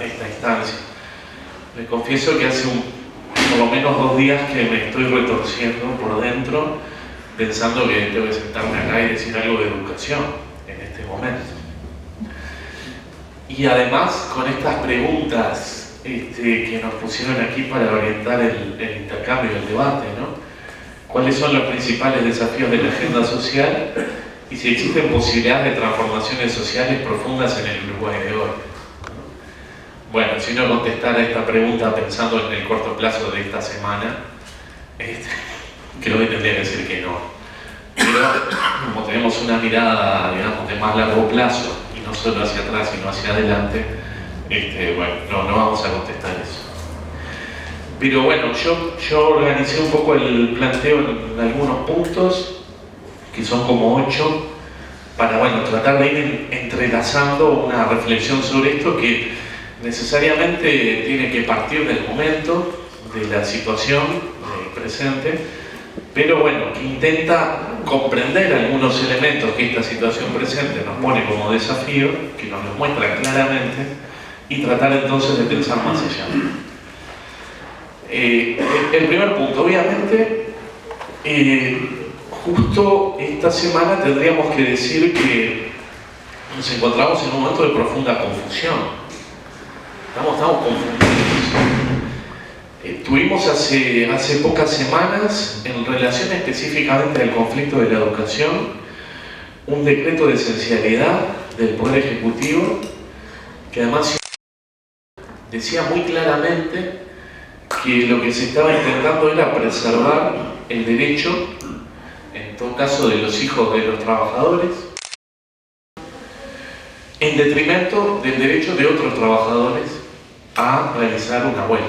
esta instancia. Les confieso que hace por lo menos 2 días que me estoy retorciendo por dentro, pensando que tengo que sentarme acá y decir algo de educación en este momento. Y además con estas preguntas que nos pusieron aquí para orientar el intercambio y el debate, ¿no? ¿Cuáles son los principales desafíos de la agenda social? Y si existen posibilidades de transformaciones sociales profundas en el Uruguay de hoy. Bueno, si uno contestara esta pregunta pensando en el corto plazo de esta semana, creo que tendría que decir que no. Pero como tenemos una mirada, digamos, de más largo plazo, y no solo hacia atrás, sino hacia adelante, bueno, no vamos a contestar eso. Pero bueno, yo organicé un poco el planteo en algunos puntos, que son como 8, para, bueno, tratar de ir entrelazando una reflexión sobre esto que necesariamente tiene que partir del momento, de la situación presente, pero bueno, que intenta comprender algunos elementos que esta situación presente nos pone como desafío, que nos lo muestra claramente, y tratar entonces de pensar más allá. El primer punto, obviamente, justo esta semana tendríamos que decir que nos encontramos en un momento de profunda confusión. Estamos confundidos. Tuvimos hace pocas semanas, en relación específicamente al conflicto de la educación, un decreto de esencialidad del Poder Ejecutivo que además decía muy claramente que lo que se estaba intentando era preservar el derecho, en todo caso de los hijos de los trabajadores, en detrimento del derecho de otros trabajadores a realizar una huelga,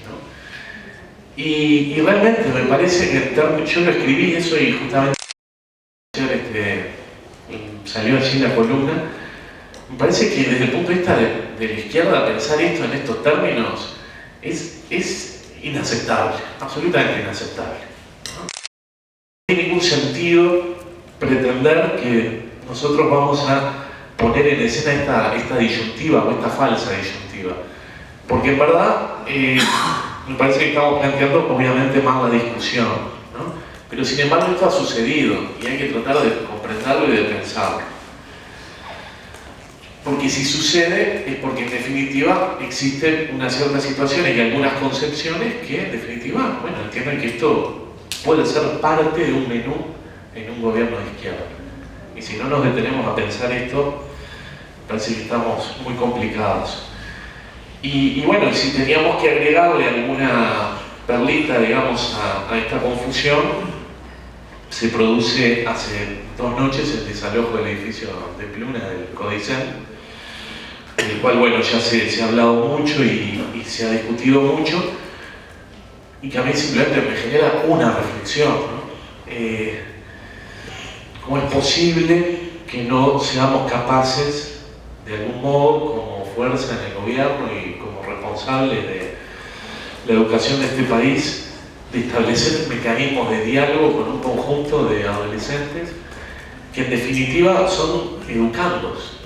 ¿no? Y realmente me parece que yo lo escribí eso y justamente salió allí la columna. Me parece que desde el punto de vista de la izquierda pensar esto en estos términos es inaceptable, absolutamente inaceptable. No tiene ningún sentido pretender que nosotros vamos a poner en escena esta disyuntiva o esta falsa disyuntiva, porque en verdad me parece que estamos planteando obviamente más la discusión, ¿no? Pero sin embargo esto ha sucedido y hay que tratar de comprenderlo y de pensarlo. Porque si sucede es porque en definitiva existen unas ciertas situaciones y algunas concepciones que en definitiva, bueno, entienden que esto puede ser parte de un menú en un gobierno de izquierda. Y si no nos detenemos a pensar esto, parece que estamos muy complicados. Y bueno, si teníamos que agregarle alguna perlita, digamos, a esta confusión, se produce hace 2 noches el desalojo del edificio de Pluna, del Codicen, del cual, bueno, ya se ha hablado mucho y se ha discutido mucho, y que a mí simplemente me genera una reflexión, ¿no? ¿Cómo es posible que no seamos capaces, de algún modo, como fuerza en el gobierno y como responsables de la educación de este país, de establecer mecanismos de diálogo con un conjunto de adolescentes que en definitiva son educandos,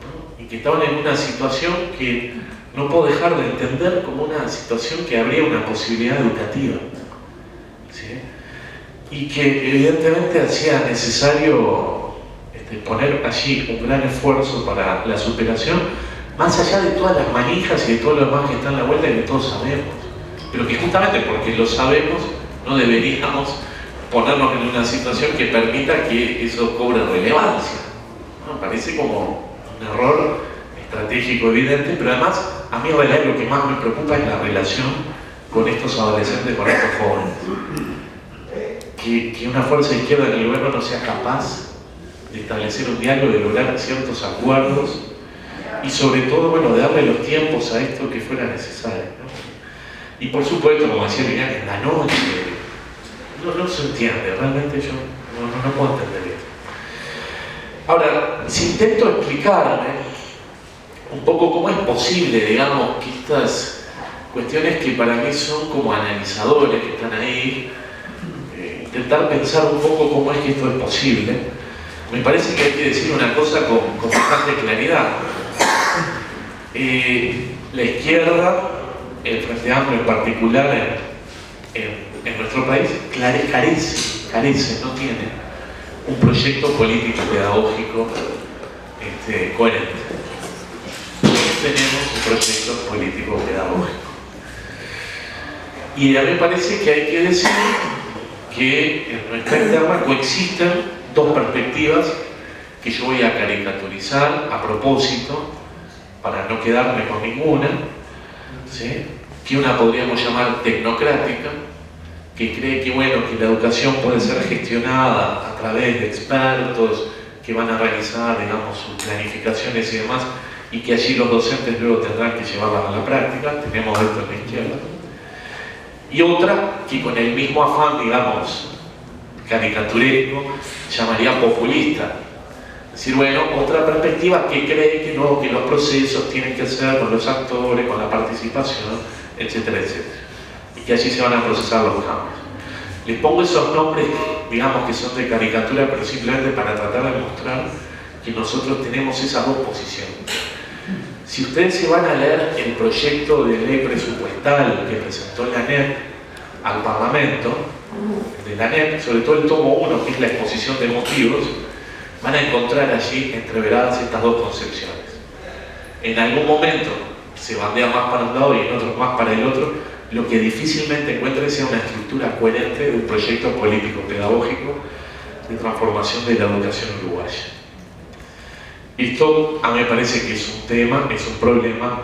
¿no? Y que estaban en una situación que no puedo dejar de entender como una situación que habría una posibilidad educativa, ¿sí? Y que evidentemente hacía necesario poner allí un gran esfuerzo para la superación, más allá de todas las manijas y de todo lo demás que está en la vuelta y que todos sabemos, pero que justamente porque lo sabemos no deberíamos ponernos en una situación que permita que eso cobre relevancia, ¿no? Parece como un error estratégico evidente, pero además a mí en realidad lo que más me preocupa es la relación con estos adolescentes, con estos jóvenes. Que una fuerza izquierda en el gobierno no sea capaz de establecer un diálogo, de lograr ciertos acuerdos y sobre todo, bueno, de darle los tiempos a esto que fuera necesario, ¿no? Y por supuesto, como decía Liliana, en la noche no se entiende, realmente yo no puedo entender esto. Ahora, si intento explicarme un poco cómo es posible, digamos, que estas cuestiones que para mí son como analizadores que están ahí, intentar pensar un poco cómo es que esto es posible, me parece que hay que decir una cosa con bastante claridad. La izquierda, el Frente Amplio en particular, en nuestro país, carece, no tiene un proyecto político pedagógico coherente. Tenemos un proyecto político pedagógico. Y a mí me parece que hay que decir que en nuestra interna coexisten dos perspectivas que yo voy a caricaturizar a propósito, para no quedarme con ninguna, ¿sí? Que una podríamos llamar tecnocrática, que cree que, bueno, que la educación puede ser gestionada a través de expertos que van a realizar, digamos, sus planificaciones y demás, y que allí los docentes luego tendrán que llevarlas a la práctica. Tenemos esto en la izquierda. Y otra que con el mismo afán, digamos, caricaturesco, llamaría populista. Es decir, bueno, otra perspectiva que cree que no, que los procesos tienen que ser con los actores, con la participación, etcétera, etcétera. Y que allí se van a procesar los cambios. Les pongo esos nombres, digamos, que son de caricatura, pero simplemente para tratar de mostrar que nosotros tenemos esas dos posiciones. Si ustedes se van a leer el proyecto de ley presupuestal que presentó la ANEP al Parlamento, de la ANEP, sobre todo el tomo 1, que es la exposición de motivos, van a encontrar allí entreveradas estas dos concepciones. En algún momento se bandea más para un lado y en otros más para el otro. Lo que difícilmente encuentre sea una estructura coherente de un proyecto político-pedagógico de transformación de la educación uruguaya. Esto a mí me parece que es un tema, es un problema,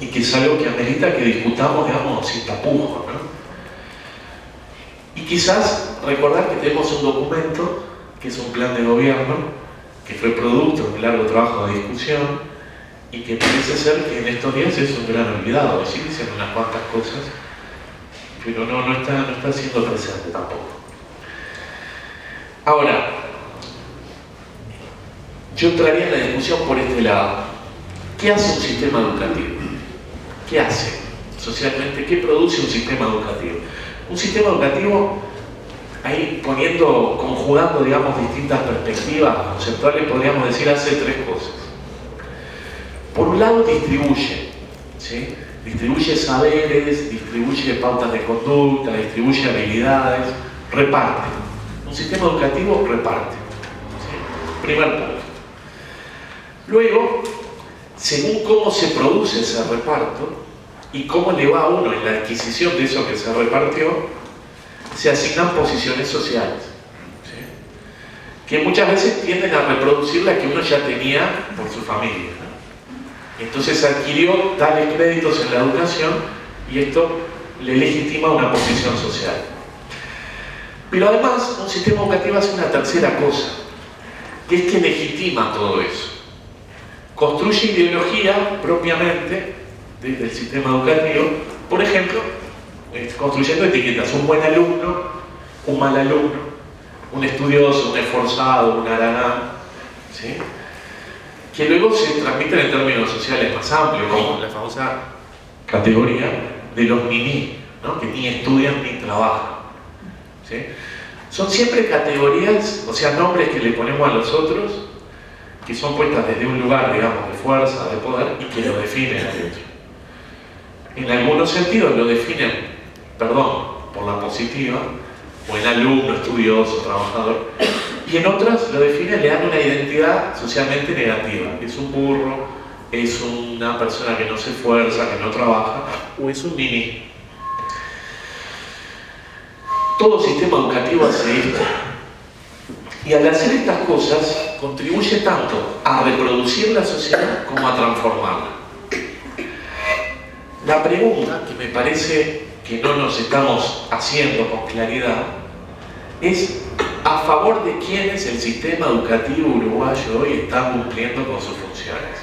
y que es algo que amerita que discutamos, digamos, sin tapujos, ¿no? Y quizás recordar que tenemos un documento, que es un plan de gobierno, que fue producto de un largo trabajo de discusión, y que parece ser que en estos días es un gran olvidado. Sí dicen unas cuantas cosas, pero no está siendo presente tampoco. Ahora, yo traería la discusión por este lado. ¿Qué hace un sistema educativo? ¿Qué hace socialmente? ¿Qué produce un sistema educativo? Un sistema educativo, ahí conjugando, digamos, distintas perspectivas conceptuales, podríamos decir, hace tres cosas. Por un lado, distribuye, ¿sí? Distribuye saberes, distribuye pautas de conducta, distribuye habilidades, reparte. Un sistema educativo reparte, ¿sí? Primer punto. Luego, según cómo se produce ese reparto y cómo le va a uno en la adquisición de eso que se repartió, se asignan posiciones sociales, ¿sí? Que muchas veces tienden a reproducir la que uno ya tenía por su familia, ¿no? Entonces adquirió tales créditos en la educación y esto le legitima una posición social. Pero además, un sistema educativo hace una tercera cosa, que es que legitima todo eso. Construye ideología propiamente del sistema educativo, por ejemplo, construyendo etiquetas: un buen alumno, un mal alumno, un estudioso, un esforzado, un haragán, ¿sí? Que luego se transmiten en términos sociales más amplios, como la famosa categoría de los niní, ¿no? Que ni estudian ni trabajan, ¿sí? Son siempre categorías, o sea, nombres que le ponemos a los otros, que son puestas desde un lugar, digamos, de fuerza, de poder, y que lo definen al otro. En algunos sentidos lo definen, por la positiva, o el alumno, estudioso, trabajador, y en otras lo definen, le dan una identidad socialmente negativa. Es un burro, es una persona que no se esfuerza, que no trabaja, o es un niní. Todo sistema educativo hace esto. Y al hacer estas cosas, contribuye tanto a reproducir la sociedad como a transformarla. La pregunta, que me parece que no nos estamos haciendo con claridad, es a favor de quiénes el sistema educativo uruguayo hoy está cumpliendo con sus funciones.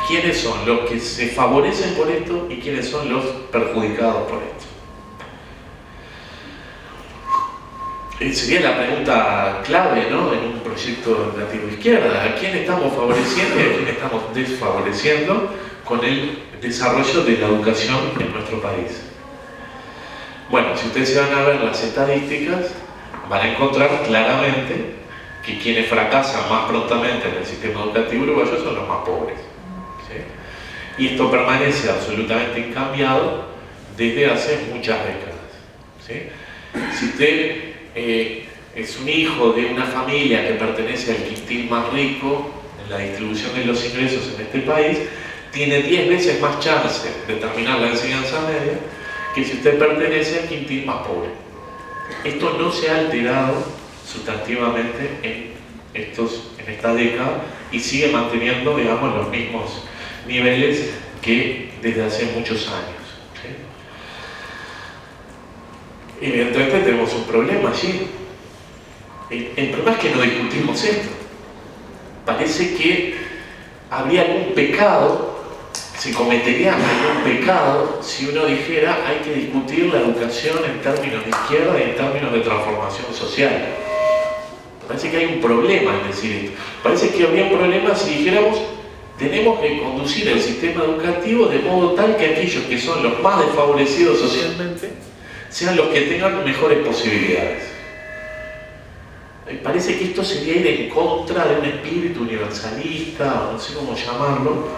¿Quiénes son los que se favorecen por esto y quiénes son los perjudicados por esto? Sería la pregunta clave, ¿no?, en un proyecto educativo de izquierda. ¿A quién estamos favoreciendo y a quién estamos desfavoreciendo con el desarrollo de la educación en nuestro país? Bueno, si ustedes se van a ver las estadísticas, van a encontrar claramente que quienes fracasan más prontamente en el sistema educativo uruguayo son los más pobres, ¿sí? Y esto permanece absolutamente incambiado desde hace muchas décadas, ¿sí? Si usted es un hijo de una familia que pertenece al quintil más rico en la distribución de los ingresos en este país, tiene 10 veces más chance de terminar la enseñanza media que si usted pertenece al quintil más pobre. Esto no se ha alterado sustantivamente en esta década y sigue manteniendo, digamos, los mismos niveles que desde hace muchos años, ¿sí? Evidentemente tenemos un problema allí. El problema es que no discutimos esto. Parece que habría algún pecado, se cometería algún pecado si uno dijera hay que discutir la educación en términos de izquierda y en términos de transformación social. Parece que hay un problema en decir esto. Parece que habría un problema si dijéramos tenemos que conducir el sistema educativo de modo tal que aquellos que son los más desfavorecidos socialmente sean los que tengan mejores posibilidades. Parece que esto sería ir en contra de un espíritu universalista, o no sé cómo llamarlo,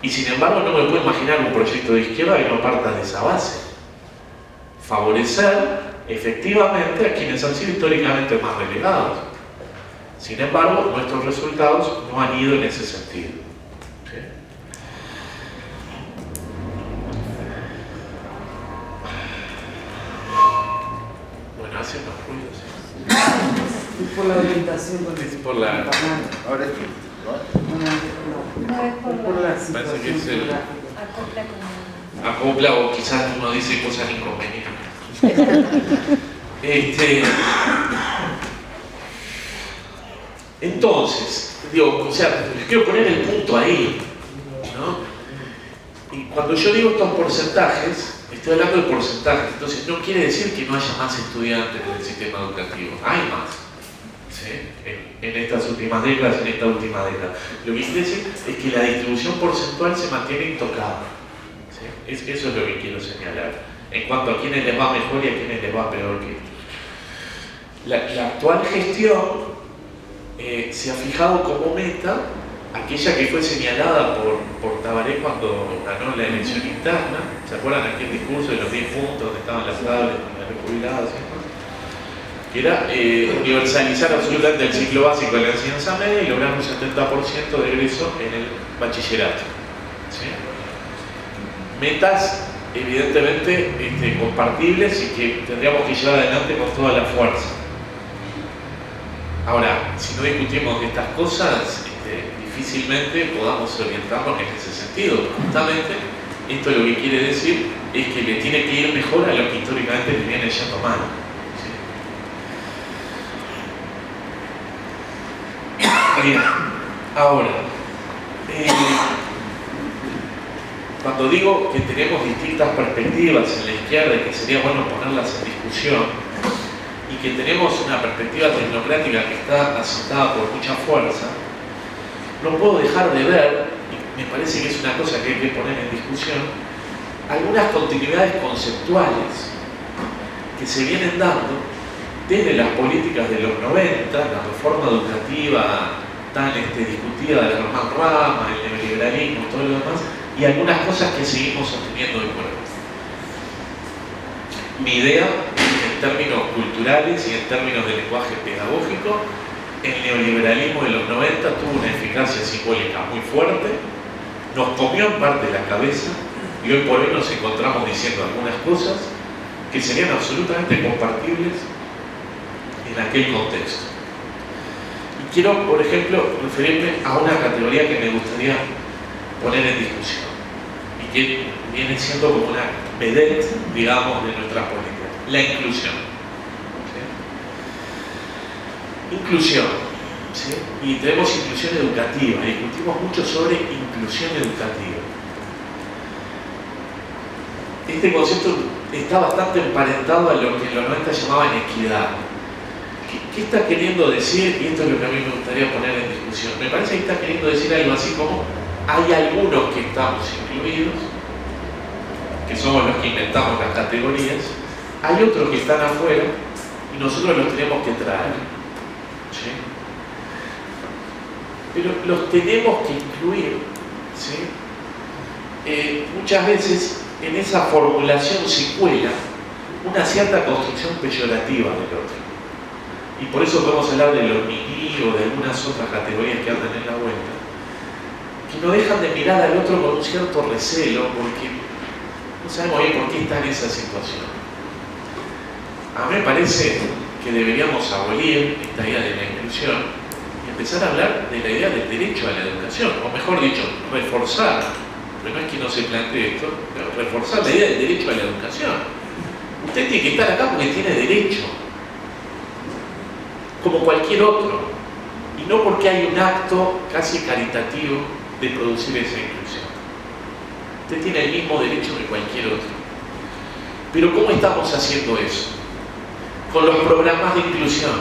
y sin embargo no me puedo imaginar un proyecto de izquierda que no parta de esa base. Favorecer efectivamente a quienes han sido históricamente más relegados. Sin embargo, nuestros resultados no han ido en ese sentido. ¿Sí? Bueno, hace unos ruidos. ¿Sí? Es por la orientación con es por la... Ahora sí. No, es por la situación. Parece que es el... Acopla acopla o quizás uno dice cosas inconvenientes. Entonces, digo, o sea, les quiero poner el punto ahí, ¿no? Y cuando yo digo estos porcentajes, estoy hablando de porcentajes, entonces no quiere decir que no haya más estudiantes en el sistema educativo, hay más, ¿sí? En estas últimas décadas, en esta última década. Lo que quiere decir es que la distribución porcentual se mantiene intocada, ¿sí? Eso es lo que quiero señalar, en cuanto a quiénes les va mejor y a quiénes les va peor que esto. La actual gestión se ha fijado como meta aquella que fue señalada por Tabaré cuando ganó la elección interna. ¿Se acuerdan aquel discurso de los 10 puntos donde estaban las tablets con los jubilados y demás? Que era universalizar absolutamente el ciclo básico de la enseñanza media y lograr un 70% de egreso en el bachillerato, ¿sí? Metas evidentemente compartibles y que tendríamos que llevar adelante con toda la fuerza. Ahora, si no discutimos de estas cosas, difícilmente podamos orientarnos en ese sentido. Justamente, esto lo que quiere decir es que le tiene que ir mejor a lo que históricamente le viene yendo mal, ¿sí? Bien, ahora, cuando digo que tenemos distintas perspectivas en la izquierda y que sería bueno ponerlas en discusión, y que tenemos una perspectiva tecnocrática que está asentada por mucha fuerza, no puedo dejar de ver, y me parece que es una cosa que hay que poner en discusión, algunas continuidades conceptuales que se vienen dando desde las políticas de los 90, la reforma educativa tan discutida de la Germán Rama, el neoliberalismo, todo lo demás, y algunas cosas que seguimos sosteniendo de cuerpo. Mi idea, en términos culturales y en términos de lenguaje pedagógico, el neoliberalismo de los 90 tuvo una eficacia simbólica muy fuerte, nos comió en parte la cabeza y hoy por hoy nos encontramos diciendo algunas cosas que serían absolutamente compartibles en aquel contexto. Y quiero, por ejemplo, referirme a una categoría que me gustaría poner en discusión y que viene siendo como una vedette, digamos, de nuestra política: la inclusión. ¿Sí? Inclusión, ¿sí? Y tenemos inclusión educativa, discutimos mucho sobre inclusión educativa. Este concepto está bastante emparentado a lo que en los 90 llamaban equidad. ¿Qué está queriendo decir? Y esto es lo que a mí me gustaría poner en discusión. Me parece que está queriendo decir algo así como: hay algunos que estamos incluidos, que somos los que inventamos las categorías, hay otros que están afuera y nosotros los tenemos que traer, ¿sí? Pero los tenemos que incluir, ¿sí? muchas veces en esa formulación se cuela una cierta construcción peyorativa del otro. Y por eso podemos hablar de los niní o de algunas otras categorías que andan en la vuelta, que no dejan de mirar al otro con un cierto recelo, porque no sabemos bien por qué está en esa situación. A mí me parece que deberíamos abolir esta idea de la inclusión y empezar a hablar de la idea del derecho a la educación, o mejor dicho, reforzar, pero no es que no se plantee esto, pero reforzar la idea del derecho a la educación. Usted tiene que estar acá porque tiene derecho, como cualquier otro, y no porque hay un acto casi caritativo de producir esa inclusión. Usted tiene el mismo derecho que cualquier otro. Pero ¿cómo estamos haciendo eso? Con los programas de inclusión.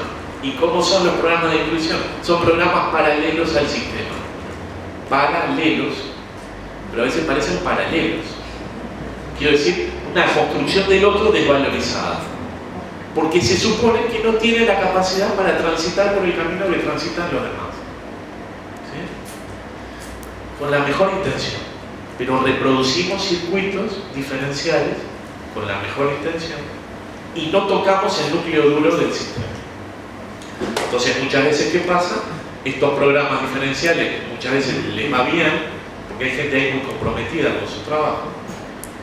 ¿Y cómo son los programas de inclusión? Son programas paralelos al sistema. Paralelos, pero a veces parecen paralelos. Quiero decir, una construcción del otro desvalorizada. Porque se supone que no tiene la capacidad para transitar por el camino que transitan los demás. ¿Sí? Con la mejor intención. Pero reproducimos circuitos diferenciales con la mejor intención y no tocamos el núcleo duro del sistema. Entonces, muchas veces, ¿qué pasa? Estos programas diferenciales muchas veces les va bien, porque hay gente ahí muy comprometida con su trabajo,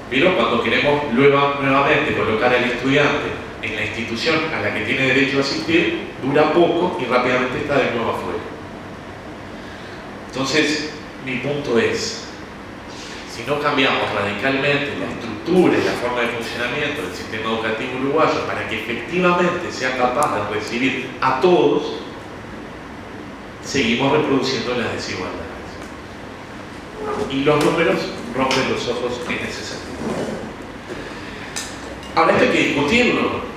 pero cuando queremos nuevamente colocar al estudiante en la institución a la que tiene derecho a asistir, dura poco y rápidamente está de nuevo afuera. Entonces, mi punto es, si no cambiamos radicalmente la estructura y la forma de funcionamiento del sistema educativo uruguayo para que efectivamente sea capaz de recibir a todos, seguimos reproduciendo las desigualdades. Y los números rompen los ojos en ese sentido. Ahora, esto hay que discutirlo.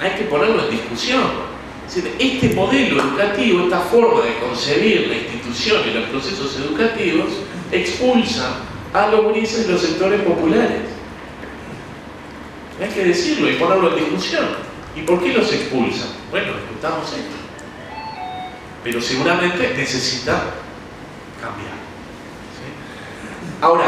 Hay que ponerlo en discusión. Es decir, este modelo educativo, esta forma de concebir la institución y los procesos educativos, expulsa a los grises de los sectores populares. Hay que decirlo y ponerlo en discusión. ¿Y por qué los expulsa? Bueno, discutamos esto. Pero seguramente necesita cambiar. ¿Sí? Ahora,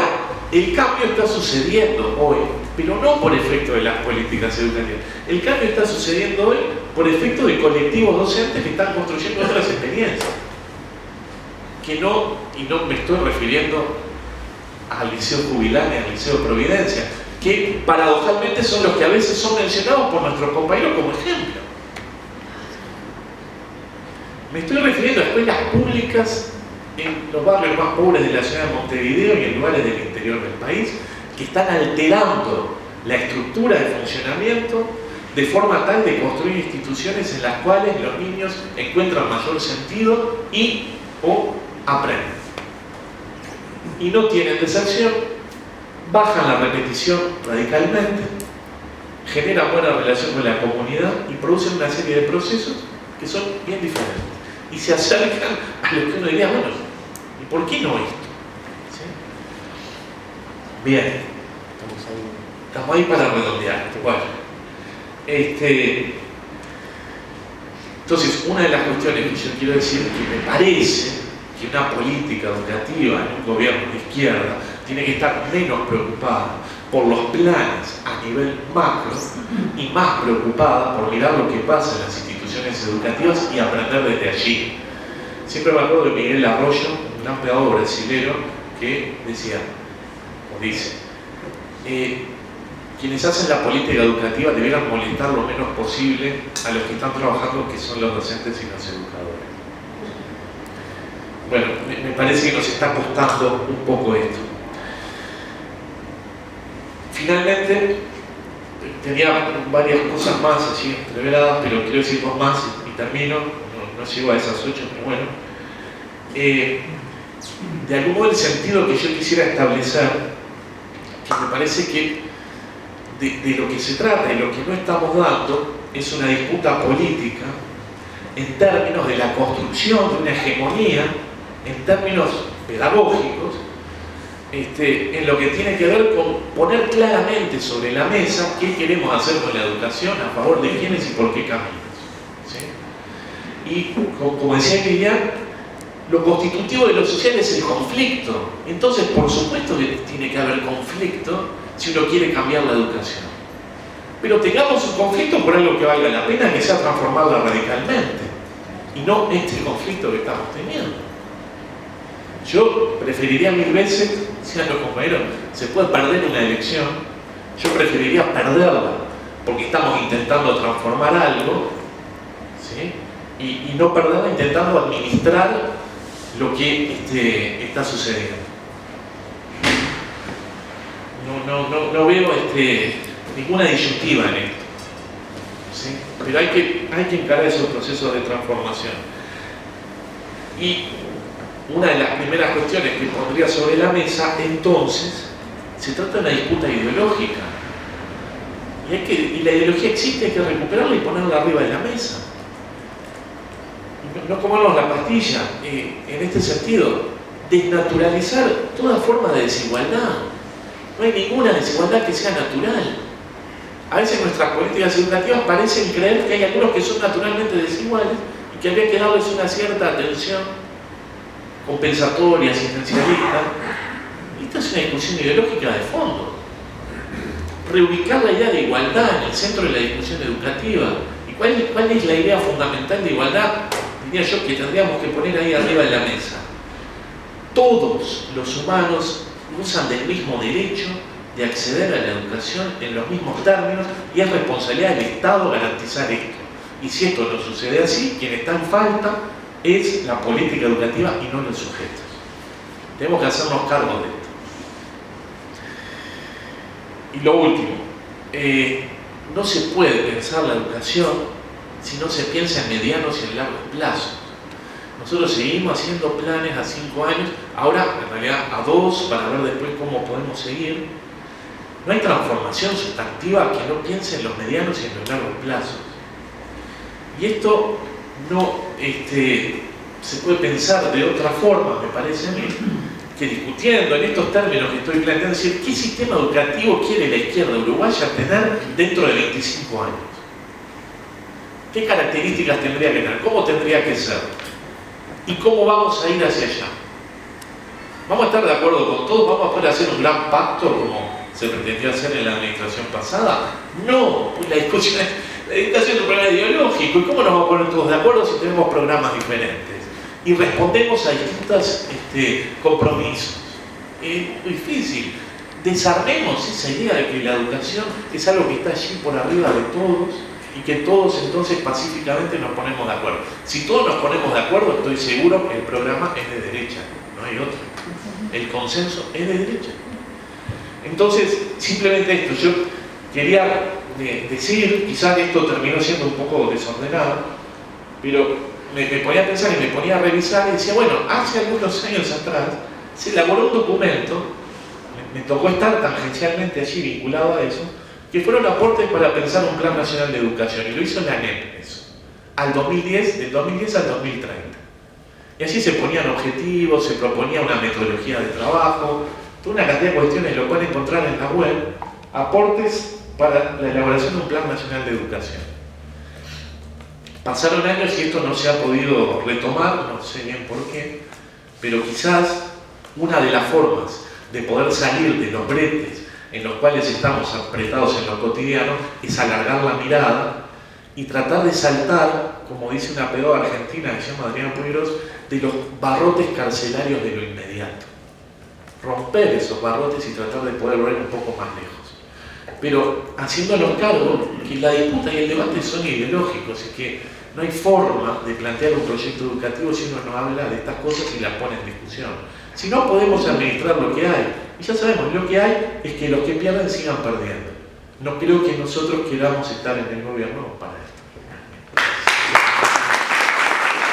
el cambio está sucediendo hoy, pero no por efecto de las políticas educativas. El cambio está sucediendo hoy por efecto de colectivos docentes que están construyendo otras experiencias. Que no, y no me estoy refiriendo al Liceo Jubilán y al Liceo Providencia, que paradojalmente son los que a veces son mencionados por nuestros compañeros como ejemplo. Me estoy refiriendo a escuelas públicas en los barrios más pobres de la ciudad de Montevideo y en lugares del interior del país, que están alterando la estructura de funcionamiento de forma tal de construir instituciones en las cuales los niños encuentran mayor sentido y o aprenden. Y no tienen deserción, bajan la repetición radicalmente, generan buena relación con la comunidad y producen una serie de procesos que son bien diferentes. Y se acercan a lo que uno diría, bueno, ¿y por qué no esto? ¿Sí? Bien. Estamos ahí para redondear. Bueno, entonces, una de las cuestiones que yo quiero decir es que me parece que una política educativa en un gobierno de izquierda tiene que estar menos preocupada por los planes a nivel macro y más preocupada por mirar lo que pasa en las instituciones educativas y aprender desde allí. Siempre me acuerdo de Miguel Arroyo, un gran pedagogo brasilero, que decía, o dice, quienes hacen la política educativa debieran molestar lo menos posible a los que están trabajando, que son los docentes y los educadores. Bueno, me parece que nos está costando un poco esto. Finalmente, tenía varias cosas más así reveladas, pero quiero decir dos más y termino. No llego a esas 8, pero bueno. De algún modo el sentido que yo quisiera establecer, que me parece que de lo que se trata y lo que no estamos dando es una disputa política en términos de la construcción de una hegemonía, en términos pedagógicos, en lo que tiene que ver con poner claramente sobre la mesa qué queremos hacer con la educación, a favor de quiénes y por qué caminos. ¿Sí? Y como decía Lilian, lo constitutivo de lo social es el conflicto. Entonces, por supuesto que tiene que haber conflicto si uno quiere cambiar la educación. Pero tengamos un conflicto por algo que valga la pena, que sea transformarla radicalmente. Y no este conflicto que estamos teniendo. Yo preferiría mil veces, sean los compañeros, se puede perder una elección, yo preferiría perderla, porque estamos intentando transformar algo, ¿sí? Y no perderla intentando administrar lo que está sucediendo. No veo ninguna disyuntiva en esto, ¿sí? Pero hay que encarar esos procesos de transformación. Y una de las primeras cuestiones que pondría sobre la mesa, entonces, se trata de una disputa ideológica. Y la ideología existe, hay que recuperarla y ponerla arriba de la mesa. No comernos la pastilla, en este sentido, desnaturalizar toda forma de desigualdad. No hay ninguna desigualdad que sea natural. A veces nuestras políticas educativas parecen creer que hay algunos que son naturalmente desiguales y que habría que darles una cierta atención compensatoria, asistencialista. Esta es una discusión ideológica de fondo. Reubicar la idea de igualdad en el centro de la discusión educativa. ¿Y cuál es la idea fundamental de igualdad? Diría yo que tendríamos que poner ahí arriba de la mesa. Todos los humanos gozan del mismo derecho de acceder a la educación en los mismos términos y es responsabilidad del Estado garantizar esto. Y si esto no sucede así, quien está en falta es la política educativa y no los sujetos. Tenemos que hacernos cargo de esto. Y lo último, no se puede pensar la educación si no se piensa en medianos y en largos plazos. Nosotros seguimos haciendo planes a 5 años, ahora en realidad a 2, para ver después cómo podemos seguir. No hay transformación sustantiva que no piense en los medianos y en los largos plazos. Y esto no se puede pensar de otra forma, me parece a mí, que discutiendo en estos términos que estoy planteando, decir, ¿qué sistema educativo quiere la izquierda uruguaya tener dentro de 25 años? ¿Qué características tendría que tener? ¿Cómo tendría que ser? ¿Y cómo vamos a ir hacia allá? ¿Vamos a estar de acuerdo con todos? ¿Vamos a poder hacer un gran pacto como se pretendió hacer en la administración pasada? No, pues la discusión es un problema ideológico. ¿Y cómo nos vamos a poner todos de acuerdo si tenemos programas diferentes? Y respondemos a distintos compromisos. Es difícil. Desarmemos esa idea de que la educación es algo que está allí por arriba de todos y que todos entonces pacíficamente nos ponemos de acuerdo. Si todos nos ponemos de acuerdo, estoy seguro que el programa es de derecha, no hay otro. El consenso es de derecha. Entonces, simplemente esto, yo quería decir, quizás esto terminó siendo un poco desordenado, pero me ponía a pensar y me ponía a revisar y decía, bueno, hace algunos años atrás se elaboró un documento, me tocó estar tangencialmente allí vinculado a eso, que fueron aportes para pensar un Plan Nacional de Educación, y lo hizo la ANEP, eso, al 2010, del 2010 al 2030. Y así se ponían objetivos, se proponía una metodología de trabajo, toda una cantidad de cuestiones, lo pueden encontrar en la web, aportes para la elaboración de un Plan Nacional de Educación. Pasaron años y esto no se ha podido retomar, no sé bien por qué, pero quizás una de las formas de poder salir de los bretes en los cuales estamos apretados en lo cotidiano es alargar la mirada y tratar de saltar, como dice una pedagoga argentina que se llama Adriana Puigros, de los barrotes carcelarios de lo inmediato. Romper esos barrotes y tratar de poder ver un poco más lejos. Pero haciéndonos cargo que la disputa y el debate son ideológicos y que no hay forma de plantear un proyecto educativo si uno no habla de estas cosas y las pone en discusión. Si no podemos administrar lo que hay, y ya sabemos, lo que hay es que los que pierden sigan perdiendo. No creo que nosotros queramos estar en el gobierno para esto.